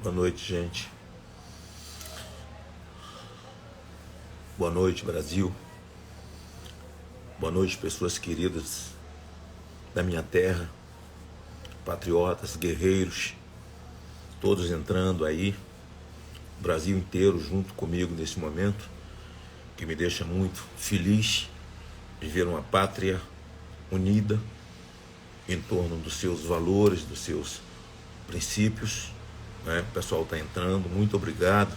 Boa noite, gente. Boa noite, Brasil. Boa noite, pessoas queridas da minha terra, patriotas, guerreiros, todos entrando aí, o Brasil inteiro junto comigo nesse momento, que me deixa muito feliz de ver uma pátria unida em torno dos seus valores, dos seus princípios, né? O pessoal está entrando, muito obrigado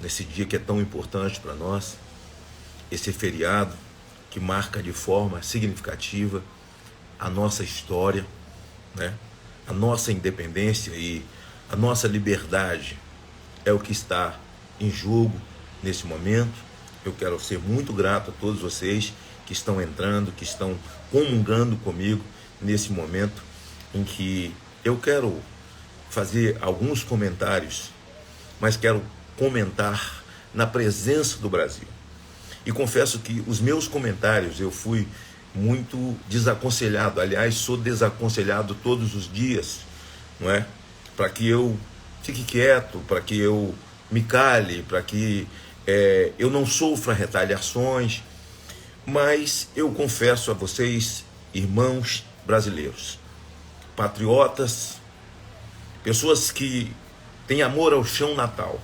nesse dia que é tão importante para nós, esse feriado que marca de forma significativa a nossa história, né? A nossa independência e a nossa liberdade é o que está em jogo nesse momento. Eu quero ser muito grato a todos vocês que estão entrando, que estão comungando comigo nesse momento em que eu quero fazer alguns comentários, mas quero comentar na presença do Brasil. E confesso que os meus comentários eu fui muito desaconselhado, aliás, sou desaconselhado todos os dias, não é? Para que eu fique quieto, para que eu me cale, para que eu não sofra retaliações, mas eu confesso a vocês, irmãos brasileiros, patriotas, pessoas que têm amor ao chão natal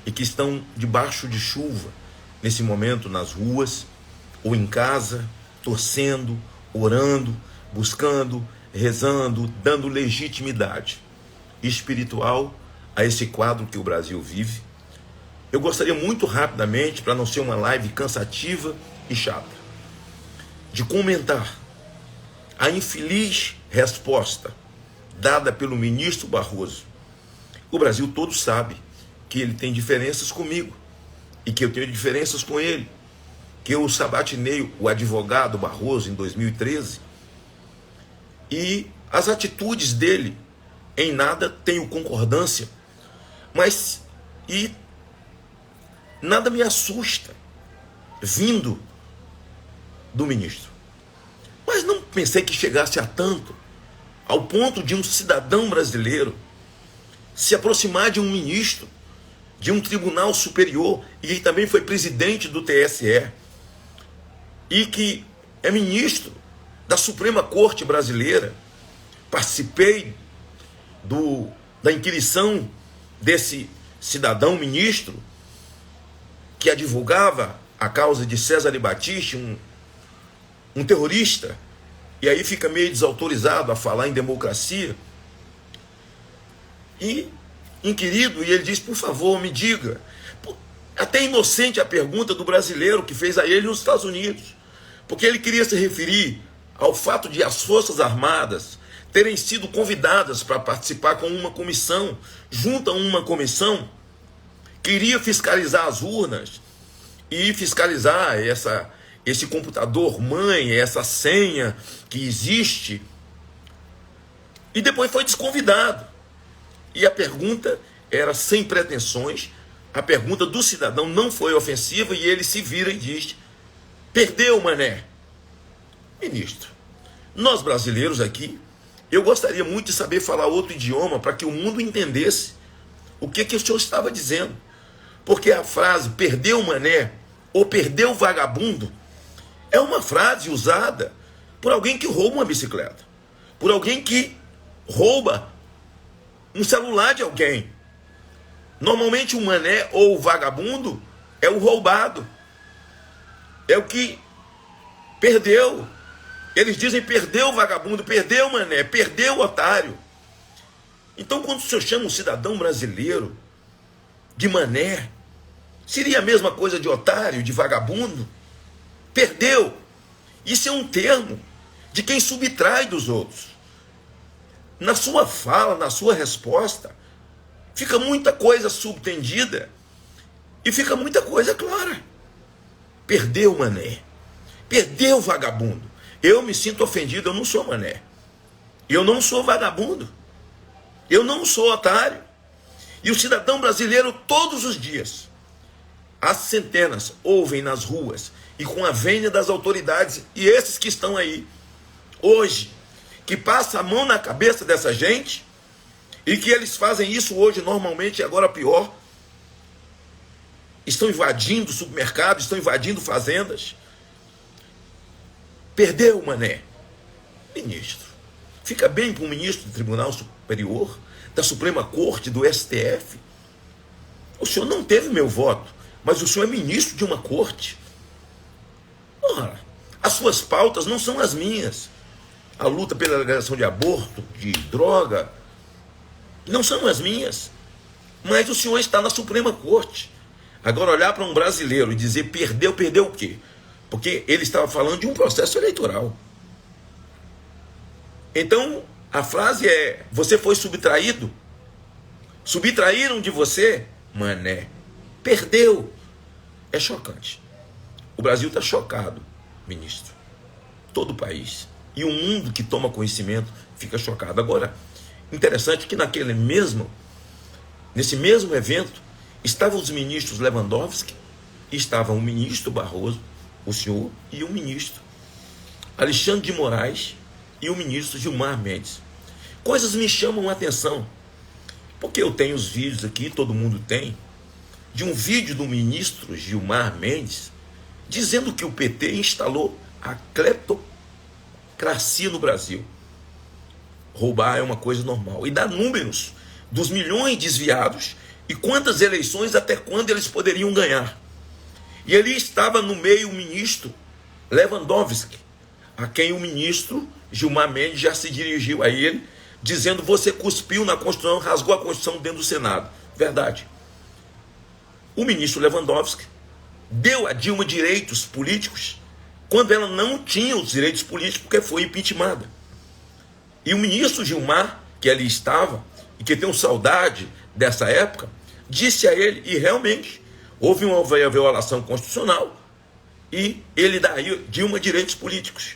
e que estão debaixo de chuva nesse momento nas ruas ou em casa, torcendo, orando, buscando, rezando, dando legitimidade espiritual a esse quadro que o Brasil vive. Eu gostaria muito rapidamente, para não ser uma live cansativa e chata, de comentar a infeliz resposta dada pelo ministro Barroso. O Brasil todo sabe que ele tem diferenças comigo e que eu tenho diferenças com ele, que eu sabatinei o advogado Barroso em 2013 e as atitudes dele em nada tenho concordância, mas nada me assusta vindo do ministro. Mas não pensei que chegasse a tanto, ao ponto de um cidadão brasileiro se aproximar de um ministro de um tribunal superior e que também foi presidente do TSE e que é ministro da Suprema Corte Brasileira. Participei da inquirição desse cidadão ministro que advogava a causa de César Battisti, um terrorista, e aí fica meio desautorizado a falar em democracia, e inquirido, e ele diz, por favor, me diga, até inocente a pergunta do brasileiro que fez a ele nos Estados Unidos, porque ele queria se referir ao fato de as Forças Armadas terem sido convidadas para participar com uma comissão, junto a uma comissão que iria fiscalizar as urnas e fiscalizar esse computador mãe, essa senha que existe, e depois foi desconvidado. E a pergunta era sem pretensões, a pergunta do cidadão não foi ofensiva e ele se vira e diz, perdeu, mané. Ministro, nós brasileiros aqui, eu gostaria muito de saber falar outro idioma para que o mundo entendesse o que o senhor estava dizendo. Porque a frase perdeu, mané, ou perdeu, vagabundo, é uma frase usada por alguém que rouba uma bicicleta, por alguém que rouba um celular de alguém. Normalmente o mané ou o vagabundo é o roubado, é o que perdeu. Eles dizem perdeu o vagabundo, perdeu o mané, perdeu o otário. Então quando o senhor chama um cidadão brasileiro de mané, seria a mesma coisa de otário, de vagabundo? Perdeu. Isso é um termo de quem subtrai dos outros. Na sua fala, na sua resposta, fica muita coisa subtendida e fica muita coisa clara. Perdeu, mané. Perdeu, vagabundo. Eu me sinto ofendido, eu não sou mané. Eu não sou vagabundo. Eu não sou otário. E o cidadão brasileiro, todos os dias, as centenas ouvem nas ruas e com a vênia das autoridades, e esses que estão aí hoje, que passa a mão na cabeça dessa gente E que eles fazem isso hoje normalmente, agora pior. Estão invadindo supermercados, estão invadindo fazendas. Perdeu, mané. Ministro. Fica bem para um ministro do Tribunal Superior, da Suprema Corte, do STF. O senhor não teve meu voto, mas o senhor é ministro de uma corte. Ora, as suas pautas não são as minhas. A luta pela legalização de aborto, de droga, não são as minhas. Mas o senhor está na Suprema Corte. Agora, olhar para um brasileiro e dizer perdeu, perdeu o quê? Porque ele estava falando de um processo eleitoral. Então, a frase é: você foi subtraído? Subtraíram de você? Mané, perdeu. É chocante. O Brasil está chocado, ministro. Todo o país. E o mundo que toma conhecimento fica chocado. Agora, interessante que nesse mesmo evento, estavam os ministros Lewandowski, estavam o ministro Barroso, o senhor, e o ministro Alexandre de Moraes e o ministro Gilmar Mendes. Coisas me chamam a atenção, porque eu tenho os vídeos aqui, todo mundo tem, de um vídeo do ministro Gilmar Mendes dizendo que o PT instalou a cleptocracia no Brasil. Roubar é uma coisa normal. E dá números dos milhões desviados e quantas eleições, até quando eles poderiam ganhar. E ali estava no meio o ministro Lewandowski, a quem o ministro Gilmar Mendes já se dirigiu a ele, dizendo: você cuspiu na Constituição, rasgou a Constituição dentro do Senado. Verdade. O ministro Lewandowski deu a Dilma direitos políticos quando ela não tinha os direitos políticos, porque foi impeachmentada. E o ministro Gilmar, que ali estava, e que tem saudade dessa época, disse a ele, e realmente houve uma violação constitucional, e ele dá a Dilma direitos políticos.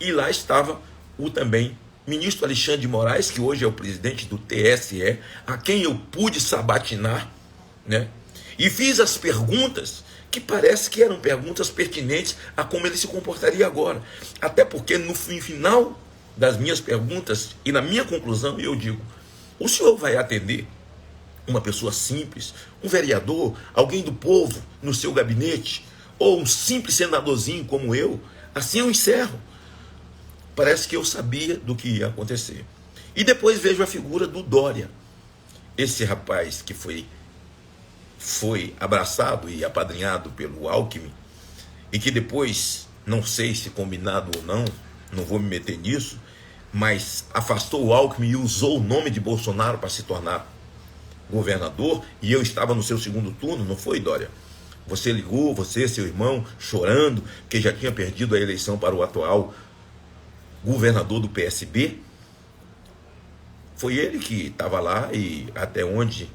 E lá estava o também ministro Alexandre de Moraes, que hoje é o presidente do TSE, a quem eu pude sabatinar, né? E fiz as perguntas que parece que eram perguntas pertinentes a como ele se comportaria agora. Até porque no final das minhas perguntas e na minha conclusão eu digo: o senhor vai atender uma pessoa simples, um vereador, alguém do povo no seu gabinete, ou um simples senadorzinho como eu? Assim eu encerro. Parece que eu sabia do que ia acontecer. E depois vejo a figura do Dória, esse rapaz que foi abraçado e apadrinhado pelo Alckmin, e que depois, não sei se combinado ou não, não vou me meter nisso, mas afastou o Alckmin e usou o nome de Bolsonaro para se tornar governador, e eu estava no seu segundo turno, não foi, Dória? Você ligou, você, seu irmão, chorando, que já tinha perdido a eleição para o atual governador do PSB. Foi ele que estava lá, e até onde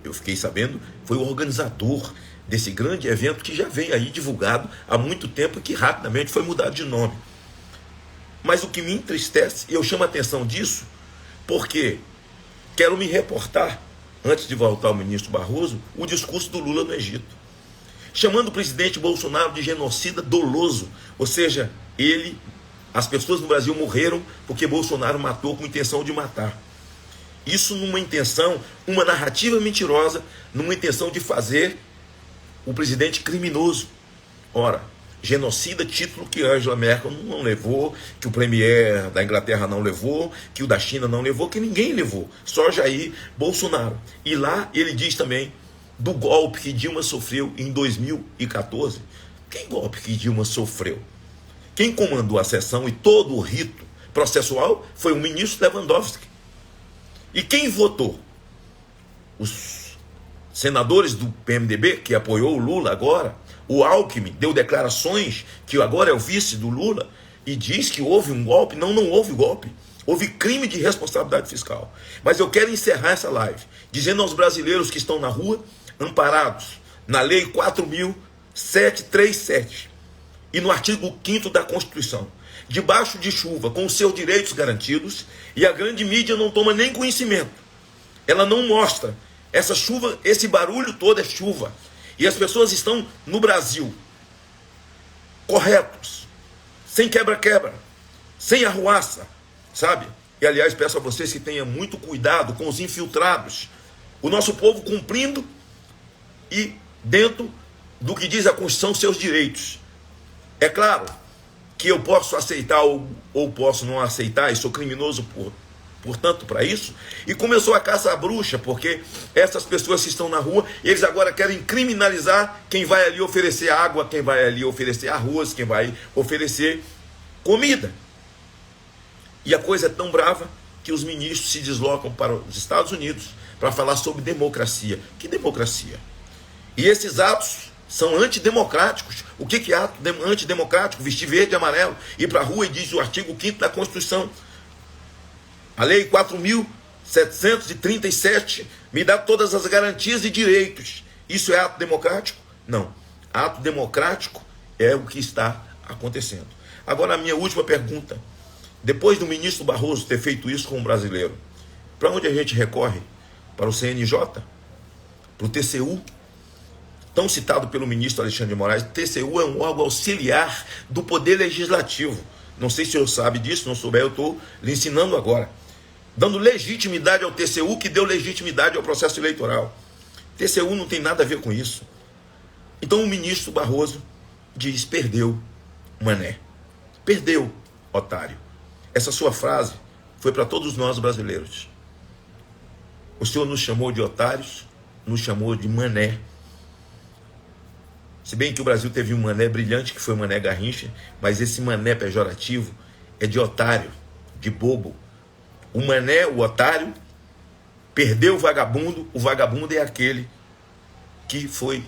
eu fiquei sabendo, foi o organizador desse grande evento que já vem aí divulgado há muito tempo e que rapidamente foi mudado de nome. Mas o que me entristece, e eu chamo a atenção disso, porque quero me reportar, antes de voltar ao ministro Barroso, o discurso do Lula no Egito, chamando o presidente Bolsonaro de genocida doloso, ou seja, as pessoas no Brasil morreram porque Bolsonaro matou com intenção de matar. Isso numa intenção, uma narrativa mentirosa, numa intenção de fazer o presidente criminoso. Ora, genocida, título que Angela Merkel não levou, que o premier da Inglaterra não levou, que o da China não levou, que ninguém levou, só Jair Bolsonaro. E lá ele diz também do golpe que Dilma sofreu em 2014. Que golpe que Dilma sofreu? Quem comandou a sessão e todo o rito processual foi o ministro Lewandowski. E quem votou? Os senadores do PMDB, que apoiou o Lula agora. O Alckmin deu declarações que agora é o vice do Lula e diz que houve um golpe. Não houve golpe. Houve crime de responsabilidade fiscal. Mas eu quero encerrar essa live dizendo aos brasileiros que estão na rua, amparados na Lei 4.737 e no artigo 5º da Constituição, debaixo de chuva, com os seus direitos garantidos, e a grande mídia não toma nem conhecimento. Ela não mostra. Essa chuva, esse barulho todo é chuva. E as pessoas estão no Brasil corretos, sem quebra-quebra, sem arruaça, sabe? E aliás, peço a vocês que tenham muito cuidado com os infiltrados. O nosso povo cumprindo e dentro do que diz a Constituição, seus direitos. É claro que eu posso aceitar ou posso não aceitar, e sou criminoso portanto para isso. E começou a caça à bruxa, porque essas pessoas que estão na rua, eles agora querem criminalizar quem vai ali oferecer água, quem vai ali oferecer arroz, quem vai oferecer comida. E a coisa é tão brava que os ministros se deslocam para os Estados Unidos para falar sobre democracia. Que democracia? E esses atos são antidemocráticos. O que é ato antidemocrático? Vestir verde e amarelo, ir para a rua, e diz o artigo 5º da Constituição. A lei 4.737 me dá todas as garantias e direitos. Isso é ato democrático? Não. Ato democrático é o que está acontecendo. Agora, a minha última pergunta. Depois do ministro Barroso ter feito isso com o brasileiro, para onde a gente recorre? Para o CNJ? Para o TCU? Tão citado pelo ministro Alexandre de Moraes. TCU é um órgão auxiliar do Poder Legislativo. Não sei se o senhor sabe disso, não souber, eu estou lhe ensinando agora. Dando legitimidade ao TCU, que deu legitimidade ao processo eleitoral. TCU não tem nada a ver com isso. Então o ministro Barroso diz: perdeu, mané. Perdeu, otário. Essa sua frase foi para todos nós brasileiros. O senhor nos chamou de otários, nos chamou de mané. Se bem que o Brasil teve um mané brilhante, que foi o Mané Garrincha, mas esse mané pejorativo é de otário, de bobo. O mané, o otário, perdeu o vagabundo é aquele que foi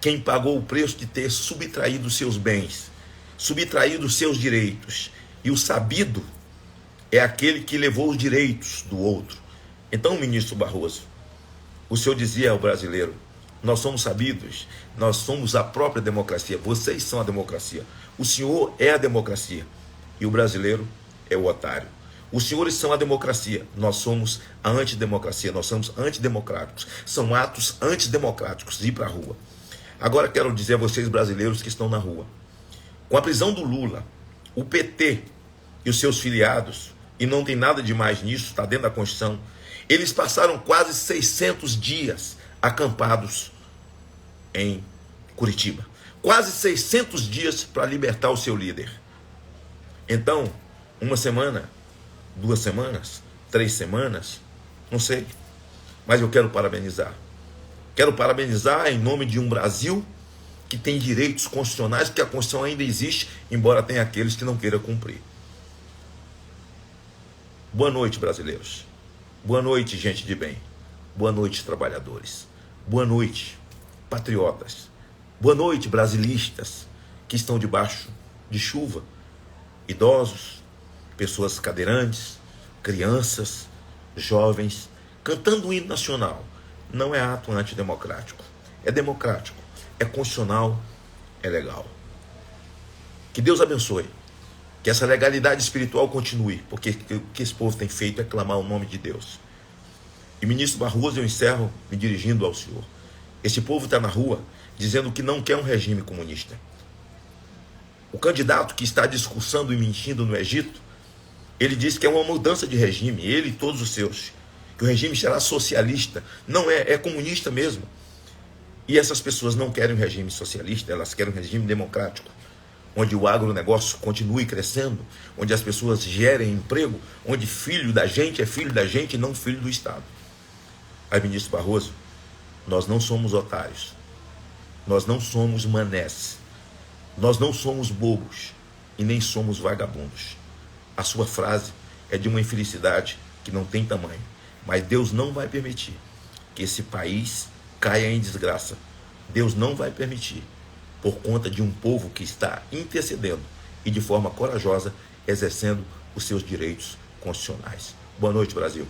quem pagou o preço de ter subtraído seus bens, subtraído os seus direitos. E o sabido é aquele que levou os direitos do outro. Então, ministro Barroso, o senhor dizia ao brasileiro: nós somos sabidos, nós somos a própria democracia, vocês são a democracia, o senhor é a democracia e o brasileiro é o otário. Os senhores são a democracia, nós somos a antidemocracia, nós somos antidemocráticos. São atos antidemocráticos ir para a rua. Agora quero dizer a vocês, brasileiros que estão na rua, com a prisão do Lula, o PT e os seus filiados, e não tem nada de mais nisso, está dentro da Constituição, eles passaram quase 600 dias acampados em Curitiba. Quase 600 dias para libertar o seu líder. Então, uma semana, 2 semanas, 3 semanas, não sei, mas eu quero parabenizar. Quero parabenizar em nome de um Brasil que tem direitos constitucionais, que a Constituição ainda existe, embora tenha aqueles que não queiram cumprir. Boa noite, brasileiros. Boa noite, gente de bem. Boa noite, trabalhadores. Boa noite, patriotas. Boa noite, brasilistas que estão debaixo de chuva. Idosos, pessoas cadeirantes, crianças, jovens, cantando o hino nacional. Não é ato antidemocrático. É democrático, é constitucional, é legal. Que Deus abençoe. Que essa legalidade espiritual continue, porque o que esse povo tem feito é clamar o nome de Deus. E ministro Barroso, eu encerro me dirigindo ao senhor. Esse povo está na rua dizendo que não quer um regime comunista. O candidato que está discursando e mentindo no Egito, ele diz que é uma mudança de regime, ele e todos os seus, que o regime será socialista. Não é, é comunista mesmo. E essas pessoas não querem um regime socialista, elas querem um regime democrático, onde o agronegócio continue crescendo, onde as pessoas gerem emprego, onde filho da gente é filho da gente e não filho do Estado. Aí, ministro Barroso, nós não somos otários, nós não somos manés, nós não somos bobos e nem somos vagabundos. A sua frase é de uma infelicidade que não tem tamanho, mas Deus não vai permitir que esse país caia em desgraça. Deus não vai permitir, por conta de um povo que está intercedendo e de forma corajosa exercendo os seus direitos constitucionais. Boa noite, Brasil.